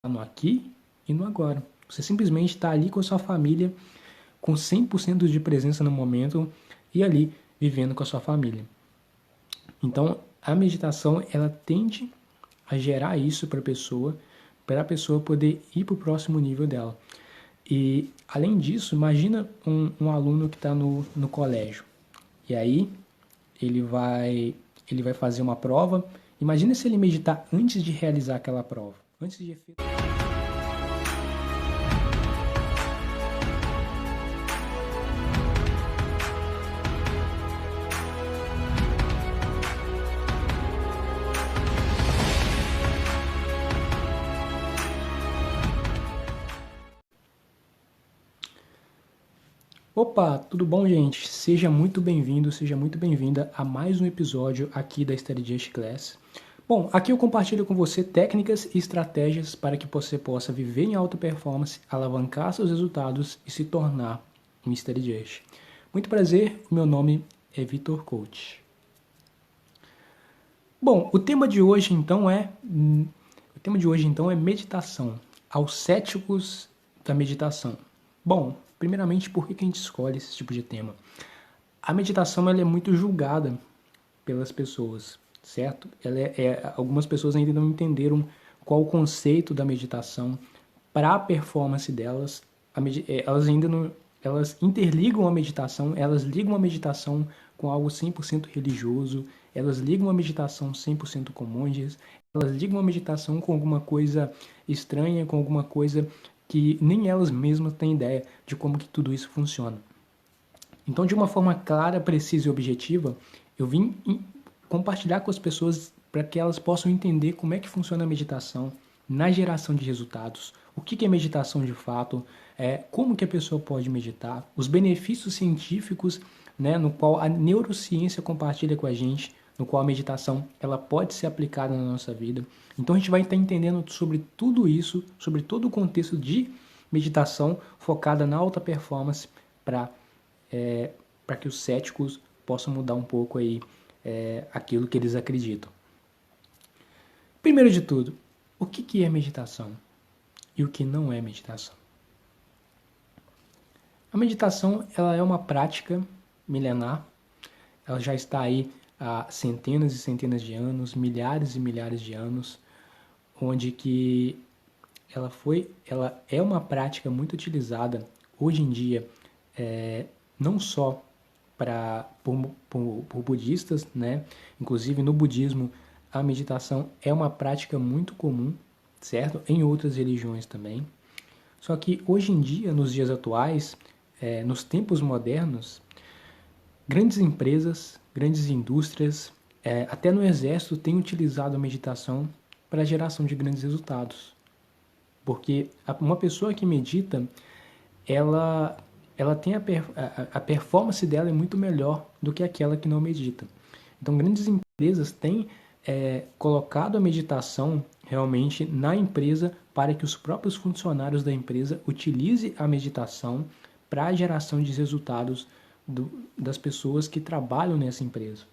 no aqui e no agora. Você simplesmente está ali com a sua família, com 100% de presença no momento e ali vivendo com a sua família. Então, a meditação, ela tende a gerar isso para a pessoa poder ir para o próximo nível dela. E, além disso, imagina um aluno que está no colégio. E aí, ele vai fazer uma prova. Imagina se ele meditar antes de realizar aquela prova. Antes de Opa, tudo bom, gente? Seja muito bem-vindo, seja muito bem-vinda a mais um episódio aqui da Study Just Class. Bom, aqui eu compartilho com você técnicas e estratégias para que você possa viver em alta performance, alavancar seus resultados e se tornar um Study Just. Muito prazer, o meu nome é Vitor Coach. Bom, o tema de hoje então é meditação, aos céticos da meditação. Bom, primeiramente, por que a gente escolhe esse tipo de tema? A meditação ela é muito julgada pelas pessoas, certo? Algumas pessoas ainda não entenderam qual o conceito da meditação para a performance delas. Elas ainda não, elas interligam a meditação, elas ligam a meditação com algo 100% religioso, elas ligam a meditação 100% com monges, elas ligam a meditação com alguma coisa estranha, com alguma coisa que nem elas mesmas têm ideia de como que tudo isso funciona. Então, de uma forma clara, precisa e objetiva, eu vim compartilhar com as pessoas para que elas possam entender como é que funciona a meditação na geração de resultados, o que é meditação de fato, como que a pessoa pode meditar, os benefícios científicos, né, no qual a neurociência compartilha com a gente, no qual a meditação ela pode ser aplicada na nossa vida. Então a gente vai estar entendendo sobre tudo isso, sobre todo o contexto de meditação focada na alta performance para que os céticos possam mudar um pouco aí aquilo que eles acreditam. Primeiro de tudo, o que é meditação e o que não é meditação? A meditação ela é uma prática milenar, ela já está aí há centenas e centenas de anos, milhares e milhares de anos, onde que ela é uma prática muito utilizada hoje em dia, não só por budistas, né? Inclusive no budismo a meditação é uma prática muito comum, certo? Em outras religiões também. Só que hoje em dia, nos dias atuais, nos tempos modernos, grandes empresas, grandes indústrias, até no exército têm utilizado a meditação para a geração de grandes resultados. Porque uma pessoa que medita, ela tem a performance dela é muito melhor do que aquela que não medita. Então, grandes empresas têm colocado a meditação realmente na empresa para que os próprios funcionários da empresa utilizem a meditação para a geração de resultados das pessoas que trabalham nessa empresa.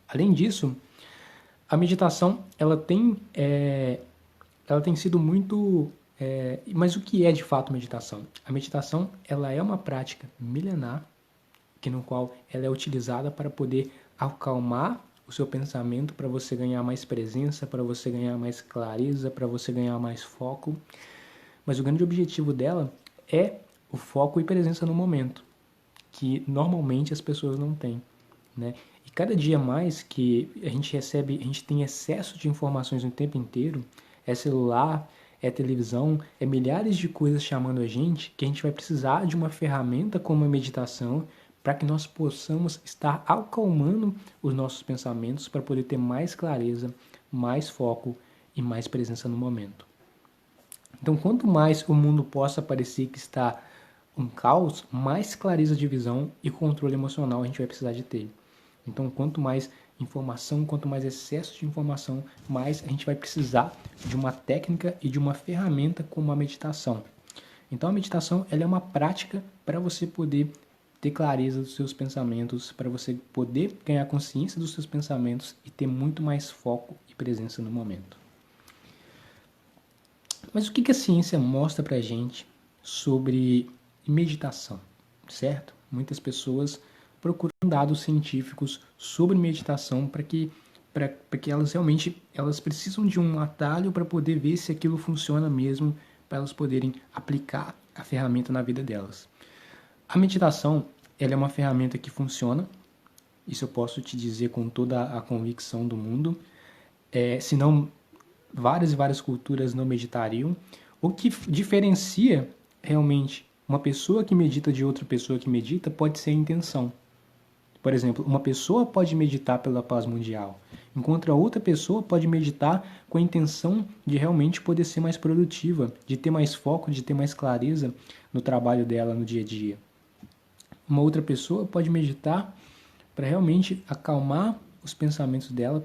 Além disso, a meditação ela tem sido muito... mas o que é de fato meditação? A meditação ela é uma prática milenar no qual ela é utilizada para poder acalmar o seu pensamento, para você ganhar mais presença, para você ganhar mais clareza, para você ganhar mais foco. Mas o grande objetivo dela é o foco e presença no momento, que normalmente as pessoas não têm, né? E cada dia mais que a gente tem excesso de informações o tempo inteiro, é celular, é televisão, é milhares de coisas chamando a gente, que a gente vai precisar de uma ferramenta como a meditação para que nós possamos estar acalmando os nossos pensamentos para poder ter mais clareza, mais foco e mais presença no momento. Então, quanto mais o mundo possa parecer que está um caos, mais clareza de visão e controle emocional a gente vai precisar de ter. Então, quanto mais informação, quanto mais excesso de informação, mais a gente vai precisar de uma técnica e de uma ferramenta como a meditação. Então, a meditação ela é uma prática para você poder ter clareza dos seus pensamentos, para você poder ganhar consciência dos seus pensamentos e ter muito mais foco e presença no momento. Mas o que a ciência mostra pra gente sobre meditação, certo? Muitas pessoas procuram dados científicos sobre meditação para que elas realmente elas precisam de um atalho para poder ver se aquilo funciona mesmo, para elas poderem aplicar a ferramenta na vida delas. A meditação, ela é uma ferramenta que funciona, isso eu posso te dizer com toda a convicção do mundo, senão várias e várias culturas não meditariam. O que diferencia realmente uma pessoa que medita de outra pessoa que medita pode ser a intenção. Por exemplo, uma pessoa pode meditar pela paz mundial, enquanto a outra pessoa pode meditar com a intenção de realmente poder ser mais produtiva, de ter mais foco, de ter mais clareza no trabalho dela no dia a dia. Uma outra pessoa pode meditar para realmente acalmar os pensamentos dela,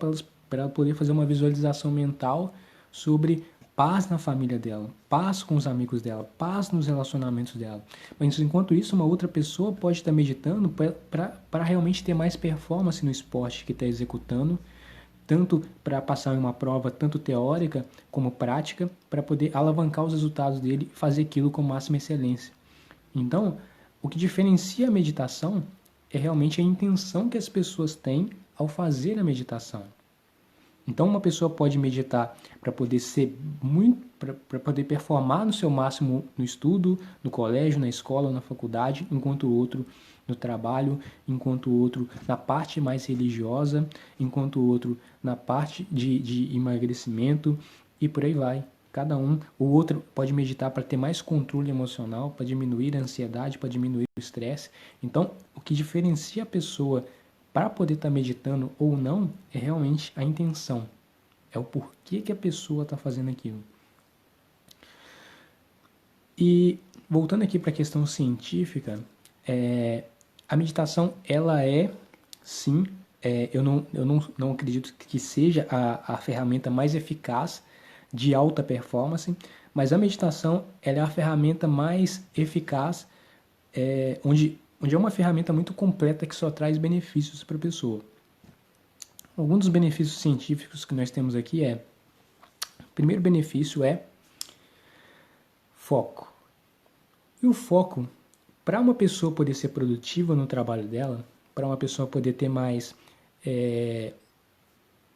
para ela poder fazer uma visualização mental sobre paz na família dela, paz com os amigos dela, paz nos relacionamentos dela. Mas enquanto isso, uma outra pessoa pode estar meditando para realmente ter mais performance no esporte que está executando, tanto para passar em uma prova, tanto teórica como prática, para poder alavancar os resultados dele e fazer aquilo com máxima excelência. Então, o que diferencia a meditação é realmente a intenção que as pessoas têm ao fazer a meditação. Então, uma pessoa pode meditar para poder ser para poder performar no seu máximo no estudo, no colégio, na escola ou na faculdade, enquanto o outro no trabalho, enquanto o outro na parte mais religiosa, enquanto o outro na parte de emagrecimento e por aí vai. Cada um, o outro pode meditar para ter mais controle emocional, para diminuir a ansiedade, para diminuir o estresse. Então, o que diferencia a pessoa para poder estar meditando ou não é realmente a intenção. É o porquê que a pessoa está fazendo aquilo. E voltando aqui para a questão científica, a meditação, ela é, sim, eu não acredito que seja a ferramenta mais eficaz de alta performance, mas a meditação ela é a ferramenta mais eficaz, onde é uma ferramenta muito completa que só traz benefícios para a pessoa. Alguns dos benefícios científicos que nós temos aqui o primeiro benefício é foco. E o foco, para uma pessoa poder ser produtiva no trabalho dela, para uma pessoa poder ter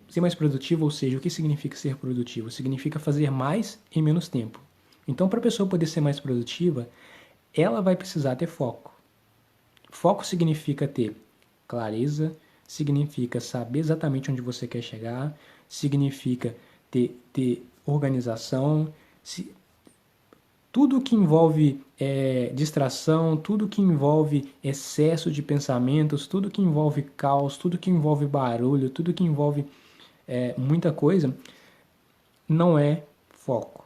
ser mais produtiva, ou seja, o que significa ser produtivo? Significa fazer mais em menos tempo. Então, para a pessoa poder ser mais produtiva, ela vai precisar ter foco. Foco significa ter clareza, significa saber exatamente onde você quer chegar, significa ter organização, tudo que envolve distração, tudo que envolve excesso de pensamentos, tudo que envolve caos, tudo que envolve barulho, tudo que envolve muita coisa, não é foco.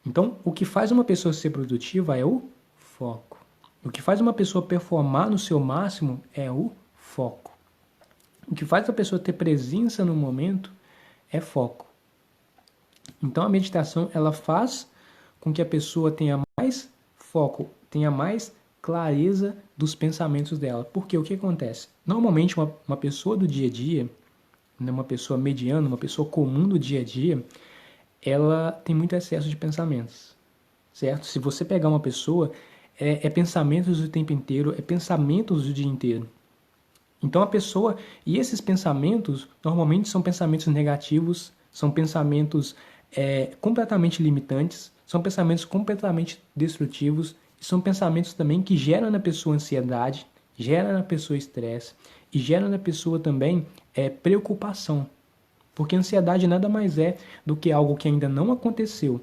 Então, o que faz uma pessoa ser produtiva é o foco. O que faz uma pessoa performar no seu máximo é o foco. O que faz a pessoa ter presença no momento é foco. Então, a meditação, ela faz com que a pessoa tenha mais foco, tenha mais clareza dos pensamentos dela. Porque o que acontece? Normalmente, uma pessoa do dia a dia, uma pessoa mediana, uma pessoa comum do dia a dia, ela tem muito excesso de pensamentos, certo? Se você pegar uma pessoa, pensamentos o tempo inteiro, pensamentos o dia inteiro. Então a pessoa, e esses pensamentos, normalmente são pensamentos negativos, são pensamentos completamente limitantes, são pensamentos completamente destrutivos, e são pensamentos também que geram na pessoa ansiedade, geram na pessoa estresse, e geram na pessoa também preocupação. Porque ansiedade nada mais é do que algo que ainda não aconteceu.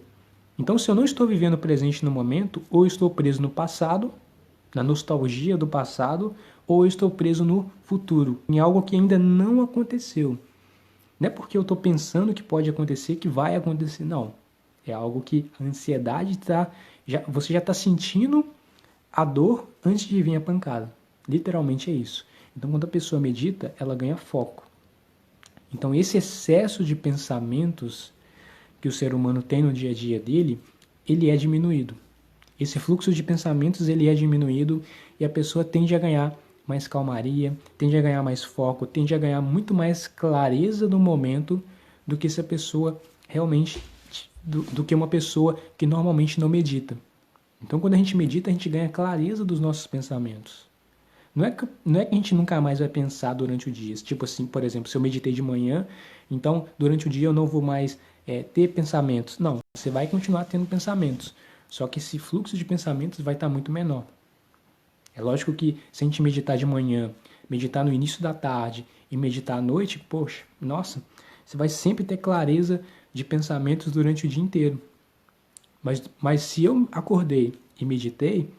Então, se eu não estou vivendo o presente no momento, ou estou preso no passado, na nostalgia do passado, ou estou preso no futuro, em algo que ainda não aconteceu. Não é porque eu estou pensando que pode acontecer que vai acontecer, não. É algo que a ansiedade você já está sentindo a dor antes de vir a pancada. Literalmente é isso. Então, quando a pessoa medita, ela ganha foco. Então, esse excesso de pensamentos que o ser humano tem no dia a dia dele, ele é diminuído. Esse fluxo de pensamentos, ele é diminuído e a pessoa tende a ganhar mais calmaria, tende a ganhar mais foco, tende a ganhar muito mais clareza no momento do que se a pessoa realmente do que uma pessoa que normalmente não medita. Então, quando a gente medita, a gente ganha clareza dos nossos pensamentos. Não é que a gente nunca mais vai pensar durante o dia. Tipo assim, por exemplo, se eu meditei de manhã, então durante o dia eu não vou mais ter pensamentos. Não, você vai continuar tendo pensamentos. Só que esse fluxo de pensamentos vai estar muito menor. É lógico que se a gente meditar de manhã, meditar no início da tarde e meditar à noite, poxa, nossa, você vai sempre ter clareza de pensamentos durante o dia inteiro. Mas se eu acordei e meditei,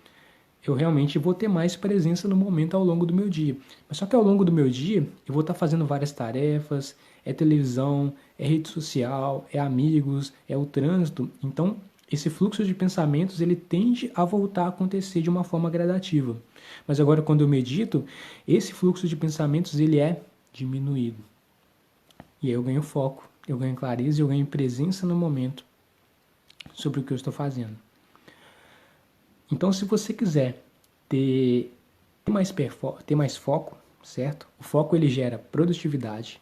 eu realmente vou ter mais presença no momento ao longo do meu dia. Mas só que ao longo do meu dia, eu vou estar fazendo várias tarefas, é televisão, é rede social, é amigos, é o trânsito. Então, esse fluxo de pensamentos, ele tende a voltar a acontecer de uma forma gradativa. Mas agora, quando eu medito, esse fluxo de pensamentos, ele é diminuído. E aí eu ganho foco, eu ganho clareza, eu ganho presença no momento sobre o que eu estou fazendo. Então, se você quiser ter mais foco, certo? O foco ele gera produtividade,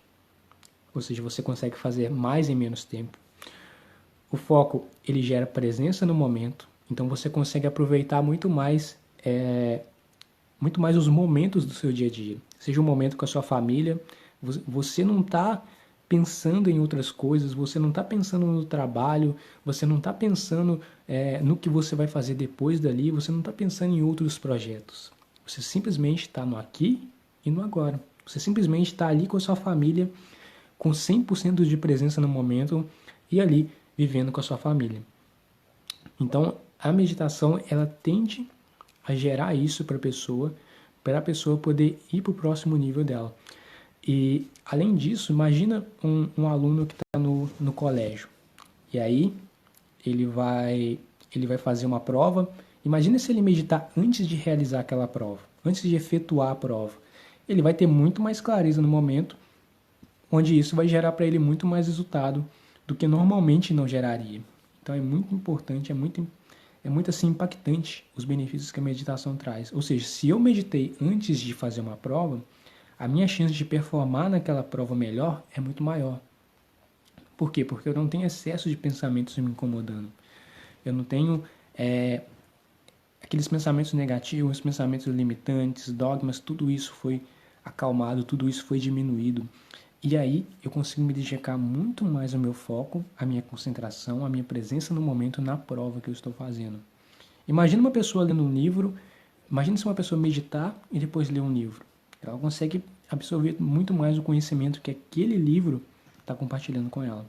ou seja, você consegue fazer mais em menos tempo. O foco ele gera presença no momento, então você consegue aproveitar muito mais os momentos do seu dia a dia. Seja um momento com a sua família, você não está pensando em outras coisas, você não está pensando no trabalho, você não está pensando no que você vai fazer depois dali, você não está pensando em outros projetos. Você simplesmente está no aqui e no agora. Você simplesmente está ali com a sua família, com 100% de presença no momento e ali vivendo com a sua família. Então, a meditação, ela tende a gerar isso para a pessoa poder ir para o próximo nível dela. E, além disso, imagina um aluno que está no colégio. E aí, ele vai fazer uma prova. Imagina se ele meditar antes de realizar aquela prova, antes de efetuar a prova. Ele vai ter muito mais clareza no momento, onde isso vai gerar para ele muito mais resultado do que normalmente não geraria. Então é muito importante, é muito assim impactante os benefícios que a meditação traz. Ou seja, se eu meditei antes de fazer uma prova, a minha chance de performar naquela prova melhor é muito maior. Por quê? Porque eu não tenho excesso de pensamentos me incomodando. Eu não tenho aqueles pensamentos negativos, pensamentos limitantes, dogmas, tudo isso foi acalmado, tudo isso foi diminuído. E aí eu consigo me dedicar muito mais ao meu foco, à minha concentração, à minha presença no momento na prova que eu estou fazendo. Imagina uma pessoa lendo um livro, imagina se uma pessoa meditar e depois ler um livro. Ela consegue absorver muito mais o conhecimento que aquele livro está compartilhando com ela.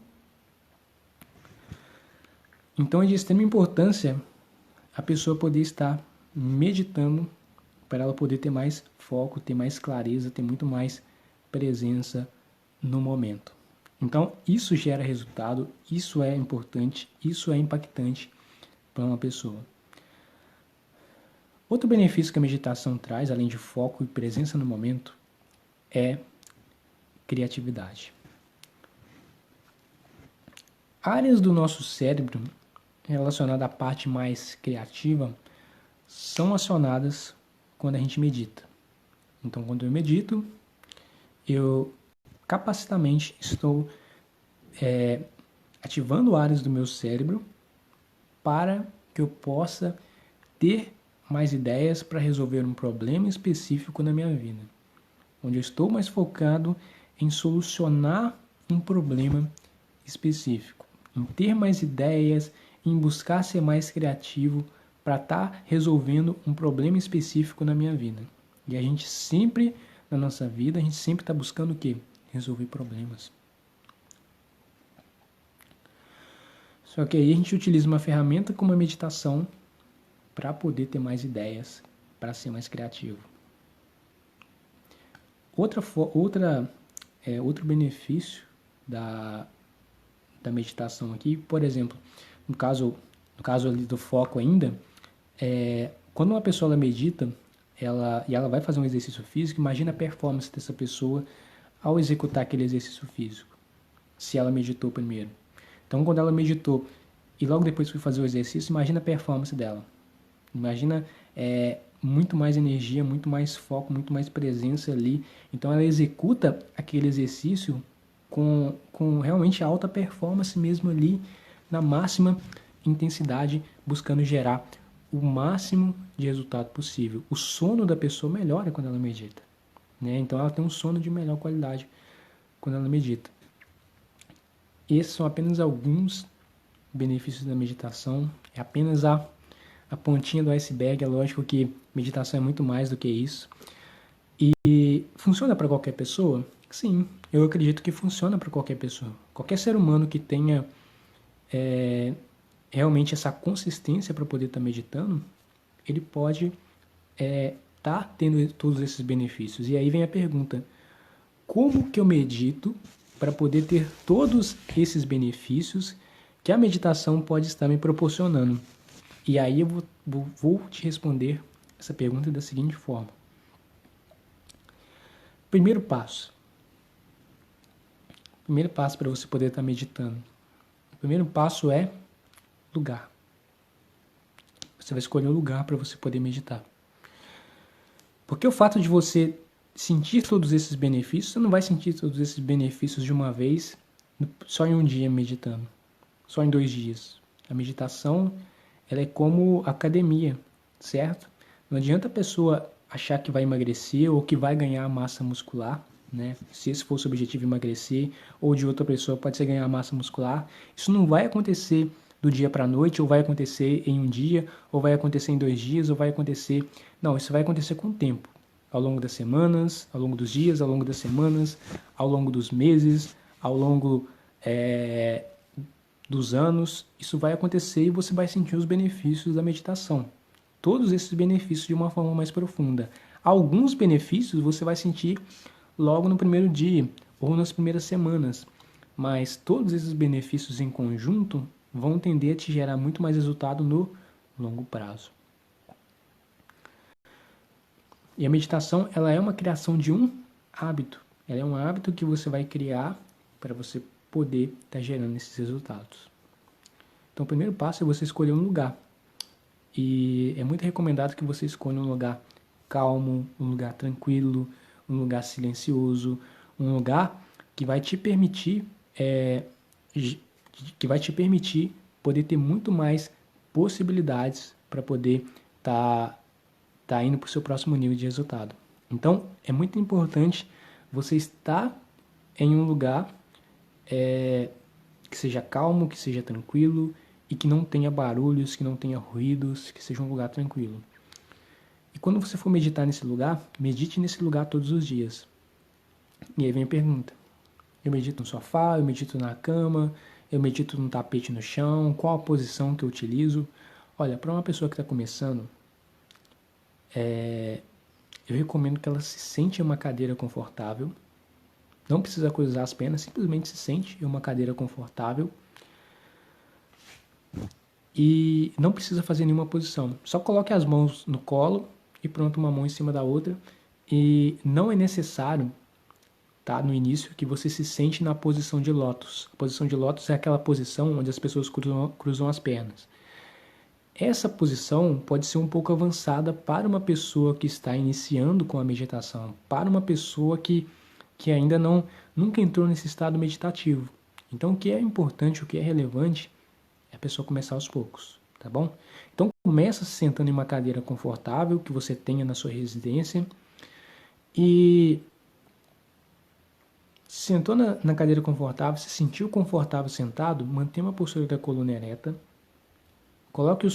Então é de extrema importância a pessoa poder estar meditando para ela poder ter mais foco, ter mais clareza, ter muito mais presença no momento. Então, isso gera resultado, isso é importante, isso é impactante para uma pessoa. Outro benefício que a meditação traz, além de foco e presença no momento, é criatividade. Áreas do nosso cérebro relacionadas à parte mais criativa são acionadas quando a gente medita. Então, quando eu medito, eu capacitamente estou ativando áreas do meu cérebro para que eu possa ter mais ideias para resolver um problema específico na minha vida, onde eu estou mais focado em solucionar um problema específico, em ter mais ideias, em buscar ser mais criativo para estar resolvendo um problema específico na minha vida. E a gente sempre, na nossa vida, a gente sempre está buscando o quê? Resolver problemas. Só que aí a gente utiliza uma ferramenta como a meditação para poder ter mais ideias, para ser mais criativo. Outro benefício da meditação aqui, por exemplo, no caso ali do foco ainda, quando uma pessoa ela medita, ela vai fazer um exercício físico, imagina a performance dessa pessoa ao executar aquele exercício físico, se ela meditou primeiro. Então, quando ela meditou e logo depois foi fazer o exercício, imagina a performance dela. Imagina muito mais energia, muito mais foco, muito mais presença ali. Então, ela executa aquele exercício com realmente alta performance mesmo ali na máxima intensidade, buscando gerar o máximo de resultado possível. O sono da pessoa melhora quando ela medita, né? Então ela tem um sono de melhor qualidade quando ela medita. Esses são apenas alguns benefícios da meditação, é apenas a pontinha do iceberg. É lógico que meditação é muito mais do que isso. E funciona para qualquer pessoa? Sim, eu acredito que funciona para qualquer pessoa. Qualquer ser humano que tenha realmente essa consistência para poder estar meditando, ele pode estar tendo todos esses benefícios. E aí vem a pergunta: como que eu medito para poder ter todos esses benefícios que a meditação pode estar me proporcionando? E aí eu vou te responder essa pergunta da seguinte forma. Primeiro passo para você poder estar meditando. O primeiro passo é lugar. Você vai escolher um lugar para você poder meditar. Porque o fato de você sentir todos esses benefícios, você não vai sentir todos esses benefícios de uma vez, só em um dia meditando, só em 2 dias. A meditação, ela é como academia, certo? Não adianta a pessoa achar que vai emagrecer ou que vai ganhar massa muscular, né? Se esse for o seu objetivo, emagrecer, ou de outra pessoa pode ser ganhar massa muscular. Isso não vai acontecer do dia para a noite, ou vai acontecer em um dia, ou vai acontecer em 2 dias, ou vai acontecer... Não, isso vai acontecer com o tempo. Ao longo das semanas, ao longo dos dias, ao longo das semanas, ao longo dos meses, ao longo dos anos. Isso vai acontecer e você vai sentir os benefícios da meditação. Todos esses benefícios de uma forma mais profunda. Alguns benefícios você vai sentir logo no primeiro dia ou nas primeiras semanas, mas todos esses benefícios em conjunto vão tender a te gerar muito mais resultado no longo prazo. E a meditação, ela é uma criação de um hábito. Ela é um hábito que você vai criar para você poder estar gerando esses resultados. Então, o primeiro passo é você escolher um lugar. E é muito recomendado que você escolha um lugar calmo, um lugar tranquilo, um lugar silencioso, um lugar que vai te permitir poder ter muito mais possibilidades para poder estar indo para o seu próximo nível de resultado. Então, é muito importante você estar em um lugar que seja calmo, que seja tranquilo e que não tenha barulhos, que não tenha ruídos, que seja um lugar tranquilo. E quando você for meditar nesse lugar, medite nesse lugar todos os dias. E aí vem a pergunta: eu medito no sofá, eu medito na cama, eu medito no tapete no chão, qual a posição que eu utilizo? Olha, para uma pessoa que está começando, eu recomendo que ela se sente em uma cadeira confortável. Não precisa cruzar as pernas, simplesmente se sente em uma cadeira confortável. E não precisa fazer nenhuma posição. Só coloque as mãos no colo e pronto, uma mão em cima da outra. E não é necessário, tá, no início, que você se sente na posição de lótus. A posição de lótus é aquela posição onde as pessoas cruzam as pernas. Essa posição pode ser um pouco avançada para uma pessoa que está iniciando com a meditação, para uma pessoa que ainda nunca entrou nesse estado meditativo. Então, o que é importante, o que é relevante, é a pessoa começar aos poucos, tá bom? Então, começa se sentando em uma cadeira confortável que você tenha na sua residência e sentou na cadeira confortável, se sentiu confortável sentado, mantenha uma postura da coluna ereta. Coloque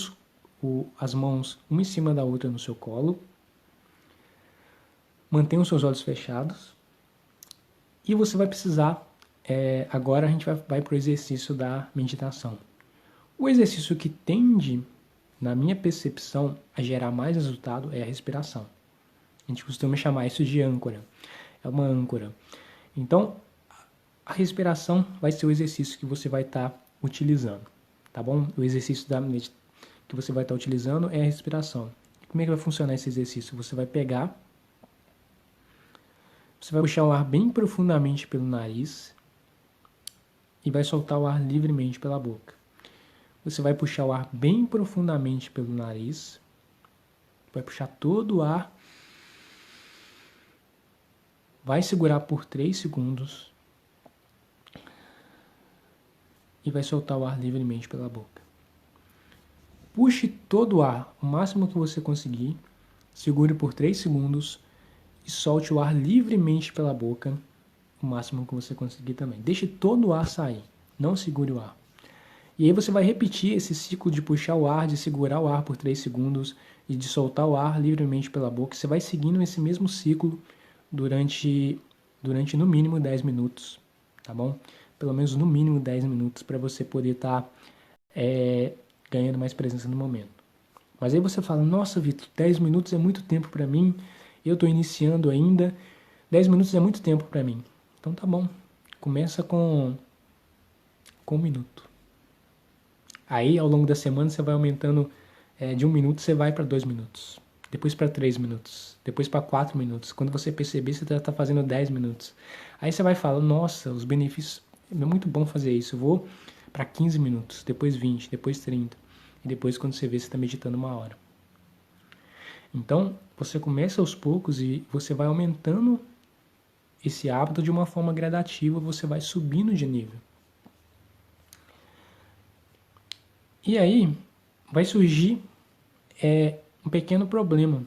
as mãos uma em cima da outra no seu colo. Mantenha os seus olhos fechados. E você vai precisar, agora a gente vai para o exercício da meditação. O exercício que tende, na minha percepção, a gerar mais resultado é a respiração. A gente costuma chamar isso de âncora. É uma âncora. Então, a respiração vai ser o exercício que você vai estar utilizando, tá bom? O exercício que você vai estar utilizando é a respiração. Como é que vai funcionar esse exercício? Você vai puxar o ar bem profundamente pelo nariz e vai soltar o ar livremente pela boca. Você vai puxar o ar bem profundamente pelo nariz, vai puxar todo o ar, vai segurar por 3 segundos e vai soltar o ar livremente pela boca. Puxe todo o ar, o máximo que você conseguir, segure por 3 segundos e solte o ar livremente pela boca, o máximo que você conseguir também. Deixe todo o ar sair, não segure o ar. E aí você vai repetir esse ciclo de puxar o ar, de segurar o ar por 3 segundos e de soltar o ar livremente pela boca. Você vai seguindo esse mesmo ciclo durante no mínimo 10 minutos, tá bom? Pelo menos no mínimo 10 minutos para você poder estar ganhando mais presença no momento. Mas aí você fala, nossa, Vitor, 10 minutos é muito tempo para mim, eu estou iniciando ainda, 10 minutos é muito tempo para mim. Então tá bom, começa com 1 minuto. Aí ao longo da semana você vai aumentando, de 1 minuto você vai para 2 minutos, depois para 3 minutos, depois para 4 minutos. Quando você perceber, você está fazendo 10 minutos. Aí você vai falar, nossa, os benefícios, é muito bom fazer isso, eu vou para 15 minutos, depois 20, depois 30. E depois quando você vê, você está meditando 1 hora. Então, você começa aos poucos e você vai aumentando esse hábito de uma forma gradativa, você vai subindo de nível. E aí, vai surgir um pequeno problema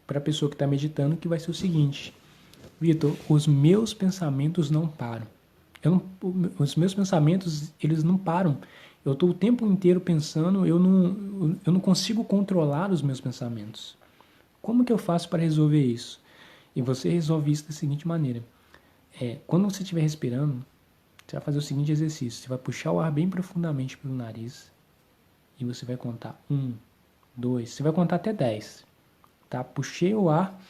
para a pessoa que está meditando, que vai ser o seguinte: Vitor, os meus pensamentos não param. Os meus pensamentos, eles não param. Eu estou o tempo inteiro pensando, eu não consigo controlar os meus pensamentos. Como que eu faço para resolver isso? E você resolve isso da seguinte maneira. Quando você estiver respirando, você vai fazer o seguinte exercício. Você vai puxar o ar bem profundamente pelo nariz e você vai contar 1, 2, você vai contar até 10. Tá? Puxei o ar,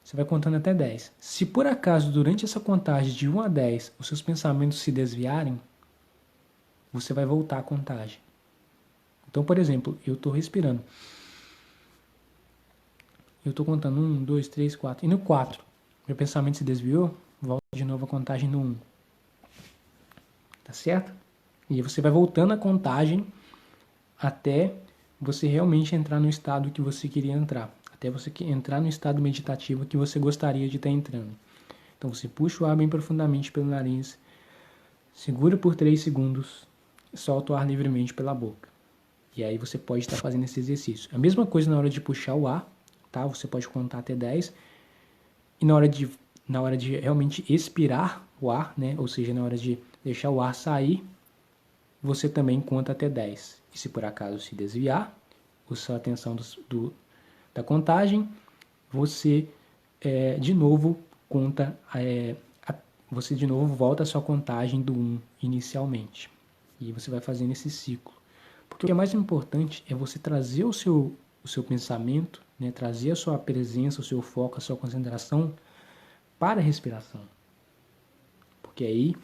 você vai contando até 10. Se por acaso, durante essa contagem de 1 a 10, os seus pensamentos se desviarem, você vai voltar a contagem. Então, por exemplo, eu estou respirando. Eu estou contando 1, 2, 3, 4. E no 4, meu pensamento se desviou, volta de novo a contagem no 1. Tá certo? E você vai voltando a contagem até você realmente entrar no estado que você queria entrar. Até você entrar no estado meditativo que você gostaria de estar entrando. Então você puxa o ar bem profundamente pelo nariz, segura por 3 segundos e solta o ar livremente pela boca. E aí você pode estar fazendo esse exercício. A mesma coisa na hora de puxar o ar, tá? Você pode contar até 10. E na hora de realmente expirar o ar, né? Ou seja, na hora de deixar o ar sair, você também conta até 10. E se por acaso se desviar, a sua atenção da contagem, você de novo conta, você de novo volta a sua contagem do 1 inicialmente. E você vai fazendo esse ciclo. Porque o que é mais importante é você trazer o seu pensamento, né, trazer a sua presença, o seu foco, a sua concentração para a respiração. Porque aí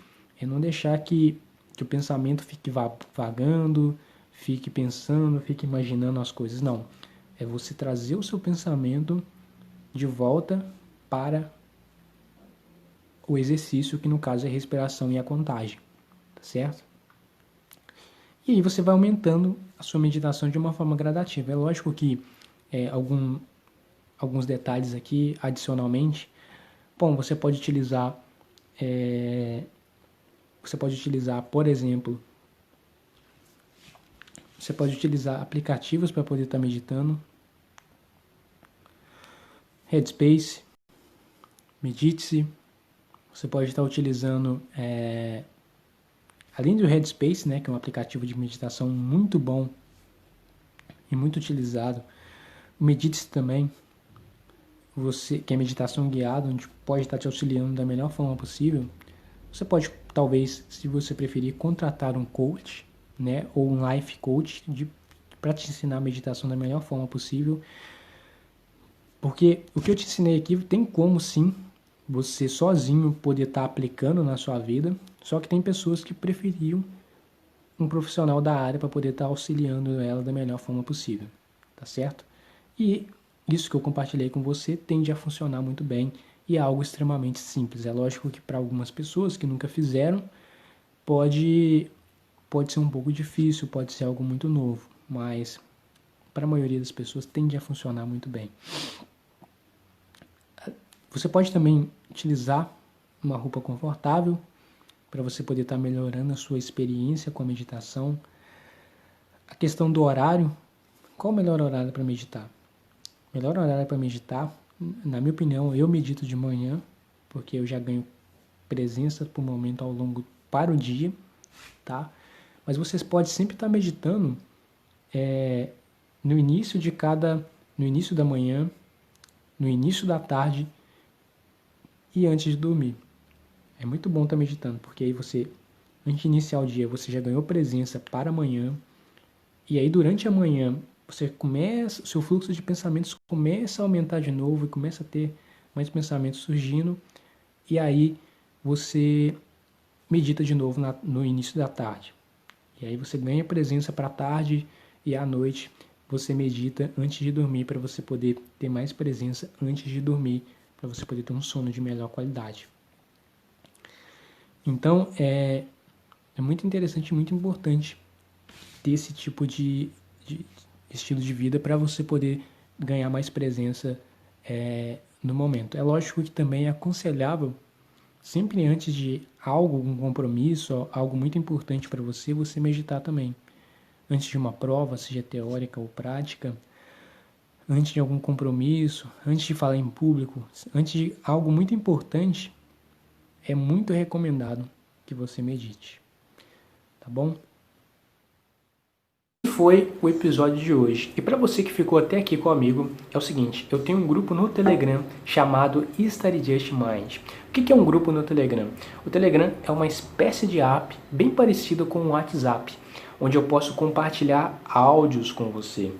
é não deixar que o pensamento fique vagando, fique pensando, fique imaginando as coisas. Não. É você trazer o seu pensamento de volta para o exercício, que no caso é a respiração e a contagem. Tá certo? E aí você vai aumentando a sua meditação de uma forma gradativa. É lógico que alguns detalhes aqui, adicionalmente. Bom, você pode utilizar, por exemplo, você pode utilizar aplicativos para poder estar meditando. Headspace, Medite-se. Você pode estar utilizando, além do Headspace, né, que é um aplicativo de meditação muito bom e muito utilizado, o Medite-se também, que é meditação guiada, onde pode estar te auxiliando da melhor forma possível. Você pode, talvez, se você preferir, contratar um coach, né, ou um life coach para te ensinar a meditação da melhor forma possível. Porque o que eu te ensinei aqui tem como, sim, você sozinho poder estar aplicando na sua vida, só que tem pessoas que preferiam um profissional da área para poder estar auxiliando ela da melhor forma possível, tá certo? E isso que eu compartilhei com você tende a funcionar muito bem e é algo extremamente simples. É lógico que para algumas pessoas que nunca fizeram, pode ser um pouco difícil, pode ser algo muito novo, mas para a maioria das pessoas tende a funcionar muito bem. Você pode também utilizar uma roupa confortável, para você poder estar melhorando a sua experiência com a meditação. A questão do horário, qual o melhor horário para meditar? O melhor horário para meditar, na minha opinião, eu medito de manhã, porque eu já ganho presença por momento ao longo para o dia, tá? Mas vocês podem sempre estar meditando no início da manhã, no início da tarde e antes de dormir. É muito bom estar meditando, porque aí você, antes de iniciar o dia, você já ganhou presença para amanhã, e aí durante a manhã, o seu fluxo de pensamentos começa a aumentar de novo, e começa a ter mais pensamentos surgindo, e aí você medita de novo no início da tarde. E aí você ganha presença para a tarde, e à noite você medita antes de dormir, para você poder ter mais presença antes de dormir, para você poder ter um sono de melhor qualidade. Então, é muito interessante e muito importante ter esse tipo de estilo de vida para você poder ganhar mais presença no momento. É lógico que também é aconselhável, sempre antes de um compromisso, algo muito importante para você meditar também. Antes de uma prova, seja teórica ou prática, antes de algum compromisso, antes de falar em público, antes de algo muito importante, é muito recomendado que você medite. Tá bom? Foi o episódio de hoje. E para você que ficou até aqui comigo, é o seguinte, eu tenho um grupo no Telegram chamado Study Just Mind. O que é um grupo no Telegram? O Telegram é uma espécie de app bem parecida com o WhatsApp, onde eu posso compartilhar áudios com você.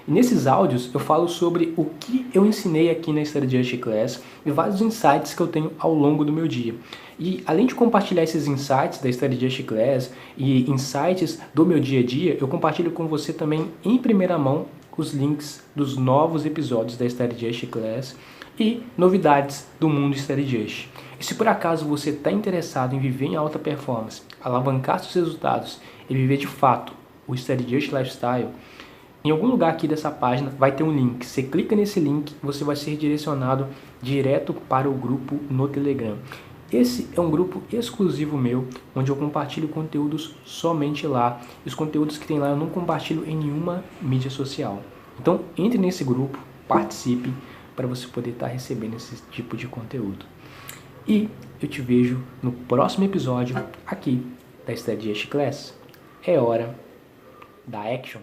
E nesses áudios eu falo sobre o que eu ensinei aqui na Study Just Class e vários insights que eu tenho ao longo do meu dia. E além de compartilhar esses insights da Study Just Class e insights do meu dia a dia, eu compartilho com você também em primeira mão os links dos novos episódios da Study Just Class e novidades do mundo Study Just. E se por acaso você está interessado em viver em alta performance, alavancar seus resultados e viver de fato o Study Just Lifestyle, em algum lugar aqui dessa página vai ter um link. Você clica nesse link, você vai ser direcionado direto para o grupo no Telegram. Esse é um grupo exclusivo meu, onde eu compartilho conteúdos somente lá. E os conteúdos que tem lá eu não compartilho em nenhuma mídia social. Então entre nesse grupo, participe, para você poder estar recebendo esse tipo de conteúdo. E eu te vejo no próximo episódio aqui da Study Just Class. É hora da action.